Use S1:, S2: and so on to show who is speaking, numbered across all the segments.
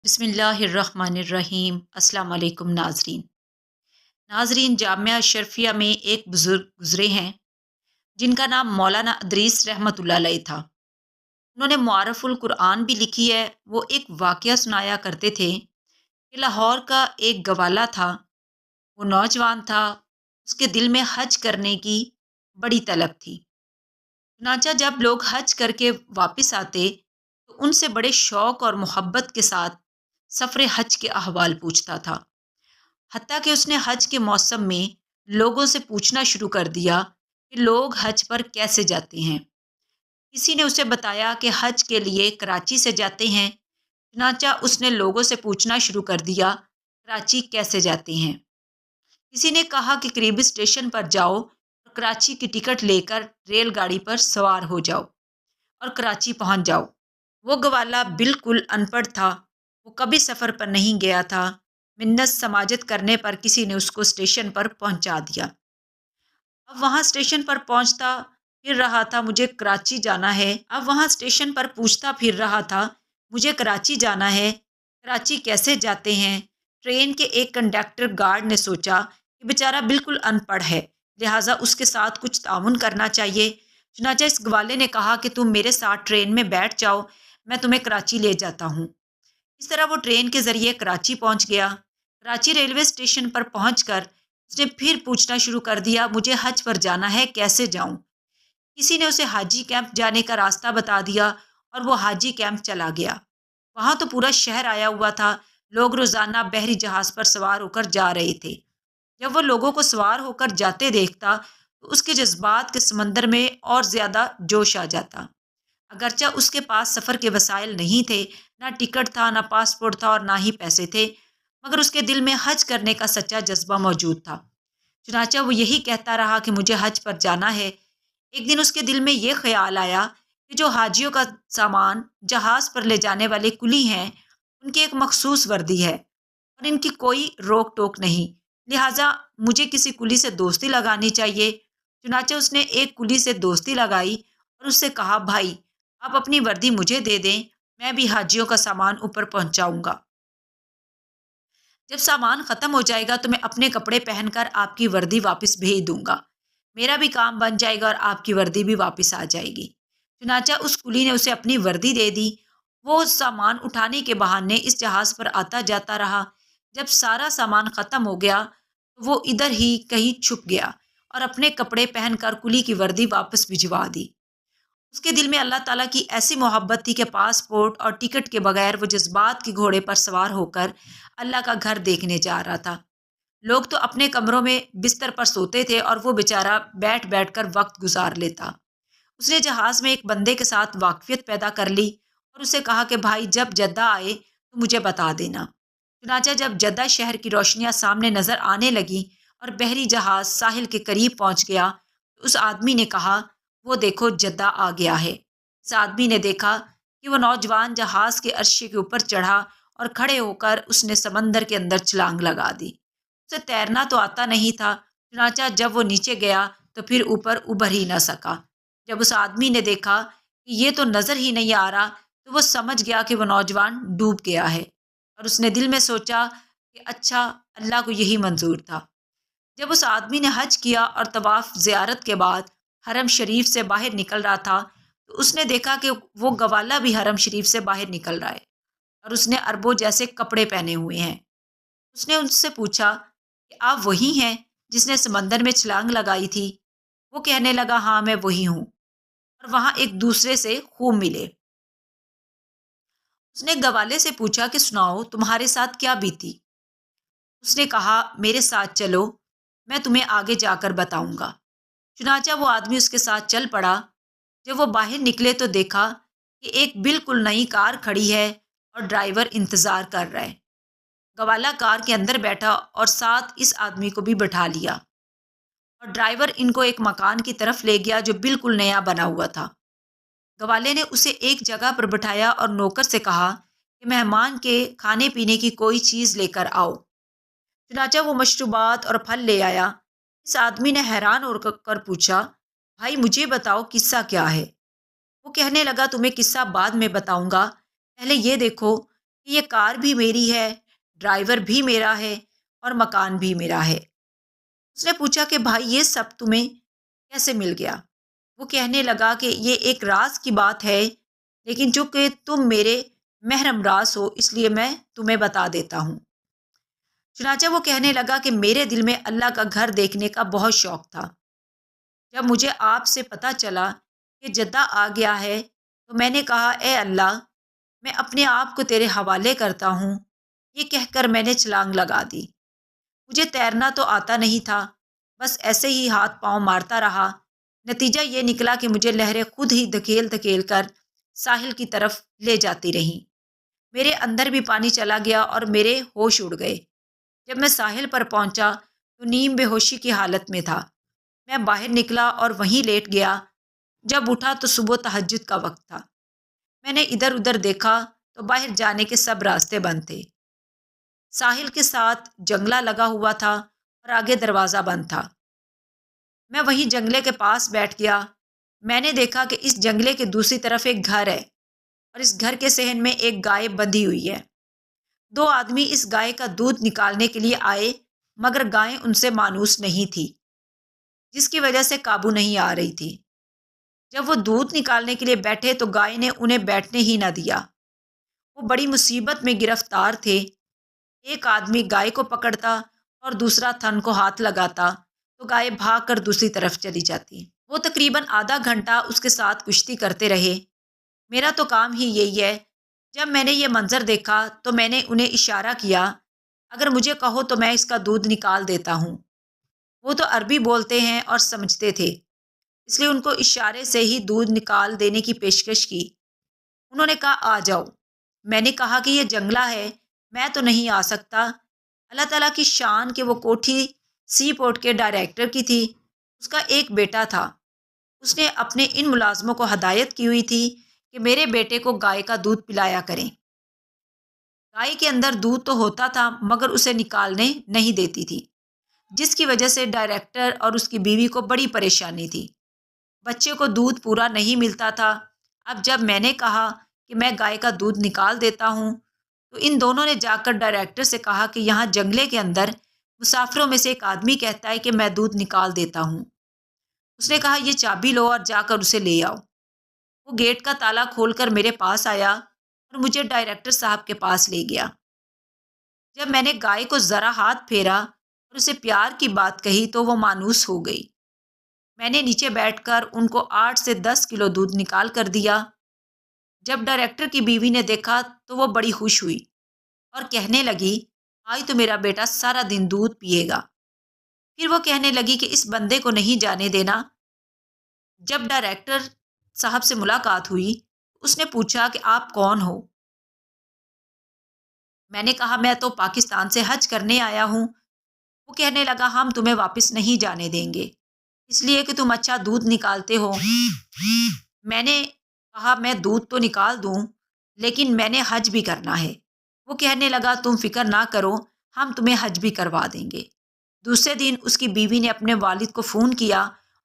S1: بسم اللہ الرحمن الرحیم۔ السلام علیکم ناظرین، جامعہ اشرفیہ میں ایک بزرگ گزرے ہیں جن کا نام مولانا ادریس رحمۃ اللہ علیہ تھا۔ انہوں نے معارف القرآن بھی لکھی ہے۔ وہ ایک واقعہ سنایا کرتے تھے کہ لاہور کا ایک گوالا تھا، وہ نوجوان تھا، اس کے دل میں حج کرنے کی بڑی طلب تھی۔ چنانچہ جب لوگ حج کر کے واپس آتے تو ان سے بڑے شوق اور محبت کے ساتھ سفر حج کے احوال پوچھتا تھا، حتیٰ کہ اس نے حج کے موسم میں لوگوں سے پوچھنا شروع کر دیا کہ لوگ حج پر کیسے جاتے ہیں۔ کسی نے اسے بتایا کہ حج کے لیے کراچی سے جاتے ہیں، چنانچہ اس نے لوگوں سے پوچھنا شروع کر دیا کراچی کیسے جاتے ہیں۔ کسی نے کہا کہ قریبی اسٹیشن پر جاؤ اور کراچی کی ٹکٹ لے کر ریل گاڑی پر سوار ہو جاؤ اور کراچی پہنچ جاؤ۔ وہ گوالا بالکل ان پڑھ تھا، وہ کبھی سفر پر نہیں گیا تھا۔ منت سماجت کرنے پر کسی نے اس کو اسٹیشن پر پہنچا دیا۔ اب وہاں اسٹیشن پر پہنچتا پھر رہا تھا، مجھے کراچی جانا ہے۔ اب وہاں اسٹیشن پر پوچھتا پھر رہا تھا، مجھے کراچی جانا ہے، کراچی کیسے جاتے ہیں۔ ٹرین کے ایک کنڈکٹر گارڈ نے سوچا کہ بیچارہ بالکل ان پڑھ ہے، لہٰذا اس کے ساتھ کچھ تعاون کرنا چاہیے۔ چنانچہ اس گوالے نے کہا کہ تم میرے ساتھ ٹرین میں بیٹھ جاؤ، میں تمہیں کراچی لے جاتا ہوں۔ اس طرح وہ ٹرین کے ذریعے کراچی پہنچ گیا۔ کراچی ریلوے اسٹیشن پر پہنچ کر اس نے پھر پوچھنا شروع کر دیا، مجھے حج پر جانا ہے، کیسے جاؤں۔ کسی نے اسے حاجی کیمپ جانے کا راستہ بتا دیا اور وہ حاجی کیمپ چلا گیا۔ وہاں تو پورا شہر آیا ہوا تھا، لوگ روزانہ بحری جہاز پر سوار ہو کر جا رہے تھے۔ جب وہ لوگوں کو سوار ہو کر جاتے دیکھتا تو اس کے جذبات کے سمندر میں اور زیادہ جوش آ جاتا۔ اگرچہ اس کے پاس سفر کے وسائل نہیں تھے، نہ ٹکٹ تھا، نہ پاسپورٹ تھا اور نہ ہی پیسے تھے، مگر اس کے دل میں حج کرنے کا سچا جذبہ موجود تھا۔ چنانچہ وہ یہی کہتا رہا کہ مجھے حج پر جانا ہے۔ ایک دن اس کے دل میں یہ خیال آیا کہ جو حاجیوں کا سامان جہاز پر لے جانے والے کلی ہیں، ان کی ایک مخصوص وردی ہے اور ان کی کوئی روک ٹوک نہیں، لہٰذا مجھے کسی کلی سے دوستی لگانی چاہیے۔ چنانچہ اس نے ایک کلی سے دوستی لگائی اور اس سے کہا، بھائی آپ اپنی وردی مجھے دے دیں، میں بھی حاجیوں کا سامان اوپر پہنچاؤں گا۔ جب سامان ختم ہو جائے گا تو میں اپنے کپڑے پہن کر آپ کی وردی واپس بھیج دوں گا، میرا بھی کام بن جائے گا اور آپ کی وردی بھی واپس آ جائے گی۔ چنانچہ اس کلی نے اسے اپنی وردی دے دی۔ وہ سامان اٹھانے کے بہانے اس جہاز پر آتا جاتا رہا۔ جب سارا سامان ختم ہو گیا تو وہ ادھر ہی کہیں چھپ گیا اور اپنے کپڑے پہن کر کلی کی وردی واپس بھجوا دی۔ اس کے دل میں اللہ تعالیٰ کی ایسی محبت تھی کہ پاسپورٹ اور ٹکٹ کے بغیر وہ جذبات کے گھوڑے پر سوار ہو کر اللہ کا گھر دیکھنے جا رہا تھا۔ لوگ تو اپنے کمروں میں بستر پر سوتے تھے اور وہ بیچارہ بیٹھ بیٹھ کر وقت گزار لیتا۔ اس نے جہاز میں ایک بندے کے ساتھ واقفیت پیدا کر لی اور اسے کہا کہ بھائی جب جدہ آئے تو مجھے بتا دینا۔ چنانچہ جب جدہ شہر کی روشنیاں سامنے نظر آنے لگیں اور بحری جہاز ساحل کے قریب پہنچ گیا تو اس آدمی نے کہا، وہ دیکھو جدہ آ گیا ہے۔ اس آدمی نے دیکھا کہ وہ نوجوان جہاز کے عرصے کے اوپر چڑھا اور کھڑے ہو کر اس نے سمندر کے اندر چھلانگ لگا دی۔ اسے تیرنا تو آتا نہیں تھا، چنانچہ جب وہ نیچے گیا تو پھر اوپر ابھر ہی نہ سکا۔ جب اس آدمی نے دیکھا کہ یہ تو نظر ہی نہیں آ رہا تو وہ سمجھ گیا کہ وہ نوجوان ڈوب گیا ہے، اور اس نے دل میں سوچا کہ اچھا، اللہ کو یہی منظور تھا۔ جب اس آدمی نے حج کیا اور طواف زیارت کے بعد حرم شریف سے باہر نکل رہا تھا تو اس نے دیکھا کہ وہ گوالا بھی حرم شریف سے باہر نکل رہا ہے اور اس نے عربوں جیسے کپڑے پہنے ہوئے ہیں۔ اس نے ان سے پوچھا کہ آپ وہی ہیں جس نے سمندر میں چھلانگ لگائی تھی؟ وہ کہنے لگا، ہاں میں وہی ہوں، اور وہاں ایک دوسرے سے خوب ملے۔ اس نے گوالے سے پوچھا کہ سناؤ تمہارے ساتھ کیا بیتی؟ اس نے کہا، میرے ساتھ چلو، میں تمہیں آگے جا کر بتاؤں گا۔ چنانچہ وہ آدمی اس کے ساتھ چل پڑا۔ جب وہ باہر نکلے تو دیکھا کہ ایک بالکل نئی کار کھڑی ہے اور ڈرائیور انتظار کر رہا ہے۔ گوالا کار کے اندر بیٹھا اور ساتھ اس آدمی کو بھی بٹھا لیا، اور ڈرائیور ان کو ایک مکان کی طرف لے گیا جو بالکل نیا بنا ہوا تھا۔ گوالے نے اسے ایک جگہ پر بٹھایا اور نوکر سے کہا کہ مہمان کے کھانے پینے کی کوئی چیز لے کر آؤ۔ چنانچہ وہ مشروبات اور پھل لے آیا۔ اس آدمی نے حیران ہو کر پوچھا، بھائی مجھے بتاؤ قصہ کیا ہے؟ وہ کہنے لگا، تمہیں قصہ بعد میں بتاؤں گا، پہلے یہ دیکھو کہ یہ کار بھی میری ہے، ڈرائیور بھی میرا ہے اور مکان بھی میرا ہے۔ اس نے پوچھا کہ بھائی یہ سب تمہیں کیسے مل گیا؟ وہ کہنے لگا کہ یہ ایک راز کی بات ہے، لیکن چونکہ تم میرے محرم راز ہو اس لیے میں تمہیں بتا دیتا ہوں۔ چنانچہ وہ کہنے لگا کہ میرے دل میں اللہ کا گھر دیکھنے کا بہت شوق تھا۔ جب مجھے آپ سے پتہ چلا کہ جدہ آ گیا ہے تو میں نے کہا اے اللہ، میں اپنے آپ کو تیرے حوالے کرتا ہوں۔ یہ کہہ کر میں نے چھلانگ لگا دی۔ مجھے تیرنا تو آتا نہیں تھا، بس ایسے ہی ہاتھ پاؤں مارتا رہا۔ نتیجہ یہ نکلا کہ مجھے لہریں خود ہی دھکیل دھکیل کر ساحل کی طرف لے جاتی رہیں۔ میرے اندر بھی پانی چلا گیا اور میرے ہوش اڑ گئے۔ جب میں ساحل پر پہنچا تو نیم بے ہوشی کی حالت میں تھا۔ میں باہر نکلا اور وہیں لیٹ گیا۔ جب اٹھا تو صبح تہجد کا وقت تھا۔ میں نے ادھر ادھر دیکھا تو باہر جانے کے سب راستے بند تھے۔ ساحل کے ساتھ جنگلہ لگا ہوا تھا اور آگے دروازہ بند تھا۔ میں وہیں جنگلے کے پاس بیٹھ گیا۔ میں نے دیکھا کہ اس جنگلے کے دوسری طرف ایک گھر ہے اور اس گھر کے صحن میں ایک گائے بندھی ہوئی ہے۔ دو آدمی اس گائے کا دودھ نکالنے کے لیے آئے، مگر گائے ان سے مانوس نہیں تھی، جس کی وجہ سے قابو نہیں آ رہی تھی۔ جب وہ دودھ نکالنے کے لیے بیٹھے تو گائے نے انہیں بیٹھنے ہی نہ دیا۔ وہ بڑی مصیبت میں گرفتار تھے۔ ایک آدمی گائے کو پکڑتا اور دوسرا تھن کو ہاتھ لگاتا تو گائے بھاگ کر دوسری طرف چلی جاتی۔ وہ تقریباً آدھا گھنٹہ اس کے ساتھ کشتی کرتے رہے۔ میرا تو کام ہی یہی ہے۔ جب میں نے یہ منظر دیکھا تو میں نے انہیں اشارہ کیا، اگر مجھے کہو تو میں اس کا دودھ نکال دیتا ہوں۔ وہ تو عربی بولتے ہیں اور سمجھتے تھے، اس لیے ان کو اشارے سے ہی دودھ نکال دینے کی پیشکش کی۔ انہوں نے کہا آ جاؤ۔ میں نے کہا کہ یہ جنگلہ ہے، میں تو نہیں آ سکتا۔ اللہ تعالیٰ کی شان کہ وہ کوٹھی سی پورٹ کے ڈائریکٹر کی تھی۔ اس کا ایک بیٹا تھا۔ اس نے اپنے ان ملازموں کو ہدایت کی ہوئی تھی کہ میرے بیٹے کو گائے کا دودھ پلایا کریں۔ گائے کے اندر دودھ تو ہوتا تھا مگر اسے نکالنے نہیں دیتی تھی، جس کی وجہ سے ڈائریکٹر اور اس کی بیوی کو بڑی پریشانی تھی۔ بچے کو دودھ پورا نہیں ملتا تھا۔ اب جب میں نے کہا کہ میں گائے کا دودھ نکال دیتا ہوں تو ان دونوں نے جا کر ڈائریکٹر سے کہا کہ یہاں جنگلے کے اندر مسافروں میں سے ایک آدمی کہتا ہے کہ میں دودھ نکال دیتا ہوں۔ اس نے کہا یہ چابی لو اور جا کر اسے لے آؤ۔ وہ گیٹ کا تالا کھول کر میرے پاس آیا اور مجھے ڈائریکٹر صاحب کے پاس لے گیا۔ جب میں نے گائے کو ذرا ہاتھ پھیرا اور اسے پیار کی بات کہی تو وہ مانوس ہو گئی۔ میں نے نیچے بیٹھ کر ان کو 8 سے 10 کلو دودھ نکال کر دیا۔ جب ڈائریکٹر کی بیوی نے دیکھا تو وہ بڑی خوش ہوئی اور کہنے لگی آج تو میرا بیٹا سارا دن دودھ پیے گا۔ پھر وہ کہنے لگی کہ اس بندے کو نہیں جانے دینا۔ جب ڈائریکٹر صاحب سے ملاقات ہوئی اس نے پوچھا کہ آپ کون ہو؟ میں نے کہا میں تو پاکستان سے حج کرنے آیا ہوں۔ وہ کہنے لگا ہم تمہیں واپس نہیں جانے دیں گے، اس لیے کہ تم اچھا دودھ نکالتے ہو۔ میں نے کہا میں دودھ تو نکال دوں لیکن میں نے حج بھی کرنا ہے۔ وہ کہنے لگا تم فکر نہ کرو، ہم تمہیں حج بھی کروا دیں گے۔ دوسرے دن اس کی بیوی نے اپنے والد کو فون کیا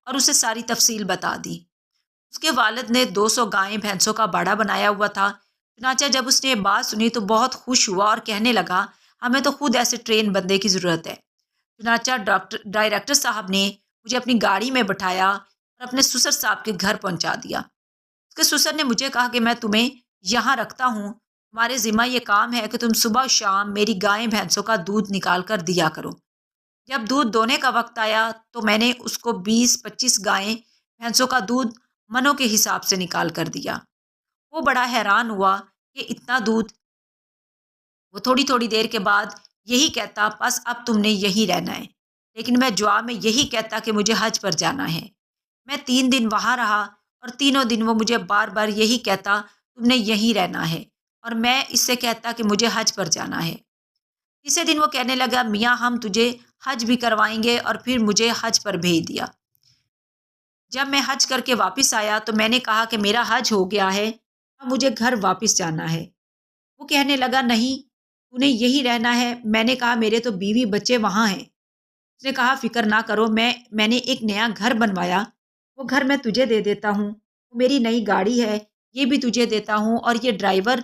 S1: اور اسے ساری تفصیل بتا دی۔ اس کے والد نے 200 گائیں بھینسوں کا باڑا بنایا ہوا تھا۔ چنانچہ جب اس نے یہ بات سنی تو بہت خوش ہوا اور کہنے لگا ہمیں تو خود ایسے ٹرین بندے کی ضرورت ہے۔ چنانچہ ڈائریکٹر صاحب نے مجھے اپنی گاڑی میں بٹھایا اور اپنے سسر صاحب کے گھر پہنچا دیا۔ اس کے سسر نے مجھے کہا کہ میں تمہیں یہاں رکھتا ہوں، تمہارے ذمہ یہ کام ہے کہ تم صبح و شام میری گائیں بھینسوں کا دودھ نکال کر دیا کرو۔ جب دودھ دونے کا وقت آیا تو میں نے اس کو 20-25 گائیں بھینسوں کا دودھ منوں کے حساب سے نکال کر دیا۔ وہ بڑا حیران ہوا کہ اتنا دودھ۔ وہ تھوڑی تھوڑی دیر کے بعد یہی کہتا بس اب تم نے یہی رہنا ہے، لیکن میں جواب میں یہی کہتا کہ مجھے حج پر جانا ہے۔ میں 3 دن وہاں رہا اور تینوں دن وہ مجھے بار بار یہی کہتا تم نے یہی رہنا ہے، اور میں اس سے کہتا کہ مجھے حج پر جانا ہے۔ تیسرے دن وہ کہنے لگا میاں ہم تجھے حج بھی کروائیں گے، اور پھر مجھے حج پر بھیج دیا۔ جب میں حج کر کے واپس آیا تو میں نے کہا کہ میرا حج ہو گیا ہے، اب مجھے گھر واپس جانا ہے۔ وہ کہنے لگا نہیں تو نے یہی رہنا ہے۔ میں نے کہا میرے تو بیوی بچے وہاں ہیں۔ اس نے کہا فکر نہ کرو، میں نے ایک نیا گھر بنوایا، وہ گھر میں تجھے دے دیتا ہوں، وہ میری نئی گاڑی ہے یہ بھی تجھے دیتا ہوں، اور یہ ڈرائیور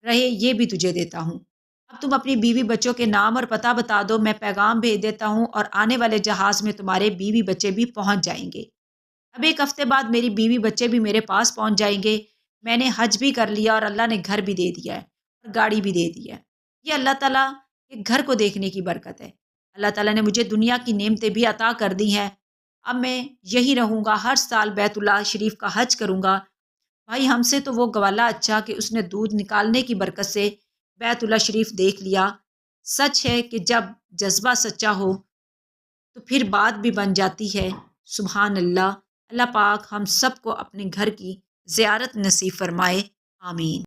S1: رہے یہ بھی تجھے دیتا ہوں۔ اب تم اپنی بیوی بچوں کے نام اور پتہ بتا دو، میں پیغام بھیج دیتا ہوں اور آنے والے جہاز میں تمہارے بیوی بچے بھی پہنچ جائیں گے۔ اب 1 ہفتے بعد میری بیوی بچے بھی میرے پاس پہنچ جائیں گے۔ میں نے حج بھی کر لیا اور اللہ نے گھر بھی دے دیا ہے اور گاڑی بھی دے دی ہے۔ یہ اللہ تعالیٰ کے گھر کو دیکھنے کی برکت ہے۔ اللہ تعالیٰ نے مجھے دنیا کی نعمتیں بھی عطا کر دی ہیں۔ اب میں یہی رہوں گا، ہر سال بیت اللہ شریف کا حج کروں گا۔ بھائی ہم سے تو وہ گوالا اچھا کہ اس نے دودھ نکالنے کی برکت سے بیت اللہ شریف دیکھ لیا۔ سچ ہے کہ جب جذبہ سچا ہو تو پھر بات بھی بن جاتی ہے۔ سبحان اللہ۔ اللہ پاک ہم سب کو اپنے گھر کی زیارت نصیب فرمائے، آمین۔